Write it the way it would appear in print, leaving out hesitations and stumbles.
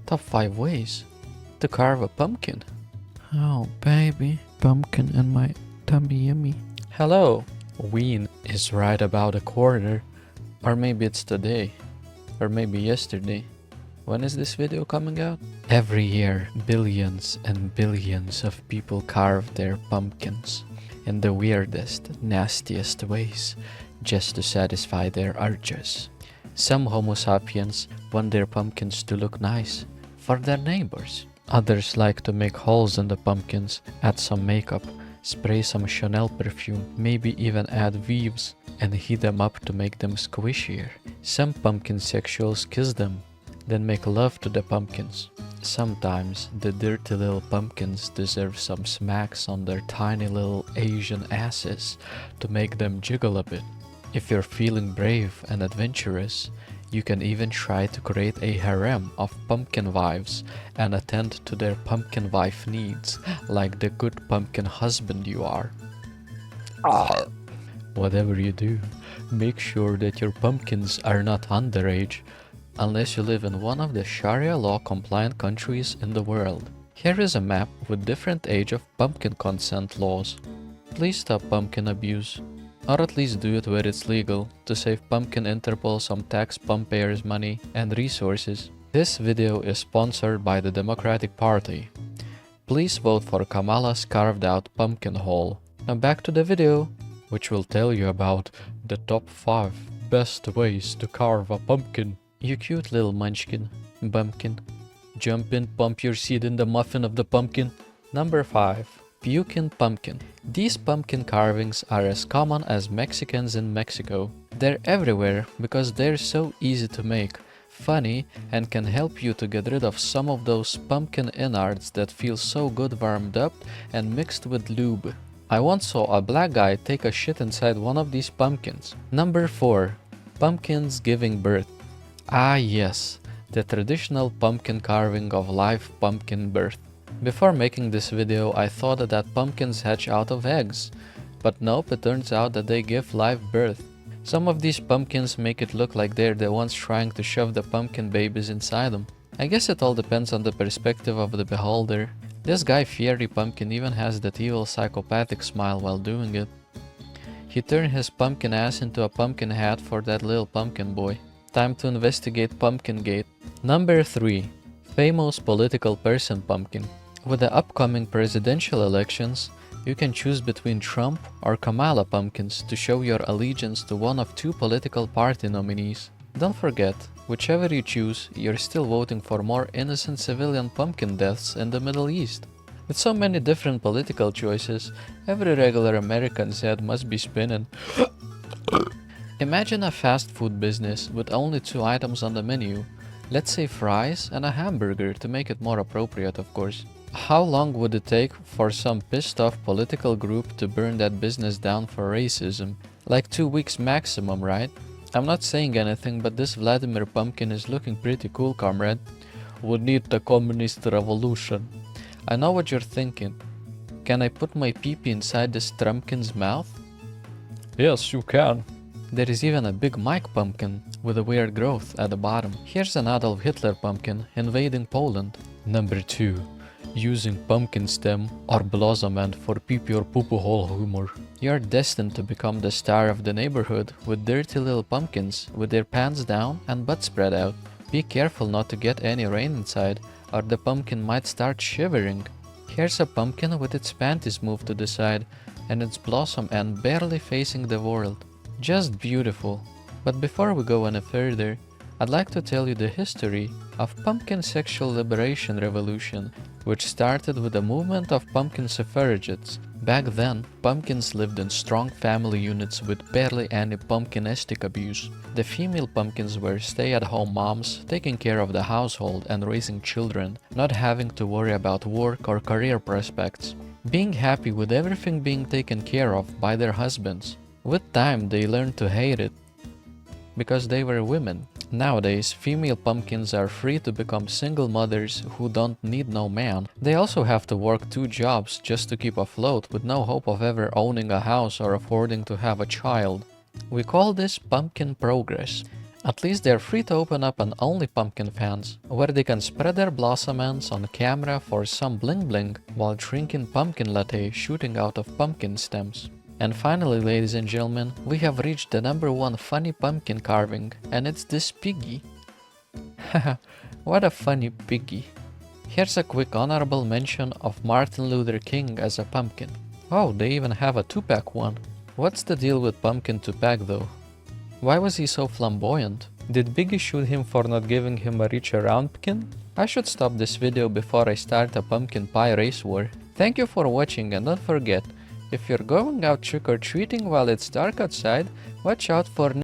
Top 5 ways to carve a pumpkin. Oh, baby, pumpkin in my tummy yummy. Hello! Ween is right about a quarter. Or maybe it's today. Or maybe yesterday. When is this video coming out? Every year, billions and billions of people carve their pumpkins in the weirdest, nastiest ways just to satisfy their urges. Some Homo sapiens want their pumpkins to look nice for their neighbors. Others like to make holes in the pumpkins, add some makeup, spray some Chanel perfume, maybe even add weaves and heat them up to make them squishier. Some pumpkin sexuals kiss them, then make love to the pumpkins. Sometimes the dirty little pumpkins deserve some smacks on their tiny little Asian asses to make them jiggle a bit. If you're feeling brave and adventurous, you can even try to create a harem of pumpkin wives and attend to their pumpkin wife needs like the good pumpkin husband you are. Whatever you do, make sure that your pumpkins are not underage, unless you live in one of the Sharia law compliant countries in the world. Here is a map with different age of pumpkin consent laws. Please stop pumpkin abuse, or at least do it where it's legal, to save Pumpkin Interpol some taxpayers' money and resources. This video is sponsored by the Democratic Party. Please vote for Kamala's carved out pumpkin hole. Now back to the video, which will tell you about the top 5 best ways to carve a pumpkin. You cute little munchkin, bumpkin. Jump in, pump your seed in the muffin of the pumpkin. Number 5. Puking pumpkin. These pumpkin carvings are as common as Mexicans in Mexico. They're everywhere because they're so easy to make, funny, and can help you to get rid of some of those pumpkin innards that feel so good warmed up and mixed with lube. I once saw a black guy take a shit inside one of these pumpkins. Number 4. Pumpkins giving birth. Ah yes, the traditional pumpkin carving of live pumpkin birth. Before making this video, I thought that pumpkins hatch out of eggs, but nope, it turns out that they give live birth. Some of these pumpkins make it look like they're the ones trying to shove the pumpkin babies inside them. I guess it all depends on the perspective of the beholder. This Guy Fieri pumpkin even has that evil psychopathic smile while doing it. He turned his pumpkin ass into a pumpkin hat for that little pumpkin boy. Time to investigate Pumpkingate. Number 3. Famous political person pumpkin. With the upcoming presidential elections, you can choose between Trump or Kamala pumpkins to show your allegiance to one of 2 political party nominees. Don't forget, whichever you choose, you're still voting for more innocent civilian pumpkin deaths in the Middle East. With so many different political choices, every regular American's head must be spinning. Imagine a fast food business with only 2 items on the menu. Let's say fries and a hamburger to make it more appropriate, of course. How long would it take for some pissed off political group to burn that business down for racism? Like 2 weeks maximum, right? I'm not saying anything, but this Vladimir pumpkin is looking pretty cool, comrade. We need the communist revolution. I know what you're thinking. Can I put my pee-pee inside this Trumpkin's mouth? Yes, you can. There is even a big Mike pumpkin with a weird growth at the bottom. Here's an Adolf Hitler pumpkin invading Poland. Number 2. Using pumpkin stem or blossomment for pee-pee or poo-poo hole humor. You're destined to become the star of the neighborhood with dirty little pumpkins with their pants down and butt spread out. Be careful not to get any rain inside or the pumpkin might start shivering. Here's a pumpkin with its panties moved to the side and its blossom end barely facing the world. Just beautiful. But before we go any further, I'd like to tell you the history of pumpkin sexual liberation revolution, which started with the movement of pumpkin suffragettes. Back then, pumpkins lived in strong family units with barely any pumpkinistic abuse. The female pumpkins were stay-at-home moms, taking care of the household and raising children, not having to worry about work or career prospects, being happy with everything being taken care of by their husbands. With time, they learned to hate it because they were women. Nowadays, female pumpkins are free to become single mothers who don't need no man. They also have to work 2 jobs just to keep afloat with no hope of ever owning a house or affording to have a child. We call this pumpkin progress. At least they're free to open up an Only Pumpkin fans, where they can spread their blossom ends on camera for some bling bling while drinking pumpkin latte shooting out of pumpkin stems. And finally, ladies and gentlemen, we have reached the #1 funny pumpkin carving, and it's this piggy. Haha, what a funny piggy. Here's a quick honorable mention of Martin Luther King as a pumpkin. Oh, they even have a 2-pack one. What's the deal with Pumpkin 2-pack though? Why was he so flamboyant? Did Biggie shoot him for not giving him a reach around pumpkin? I should stop this video before I start a pumpkin pie race war. Thank you for watching, and don't forget, if you're going out trick-or-treating while it's dark outside, watch out for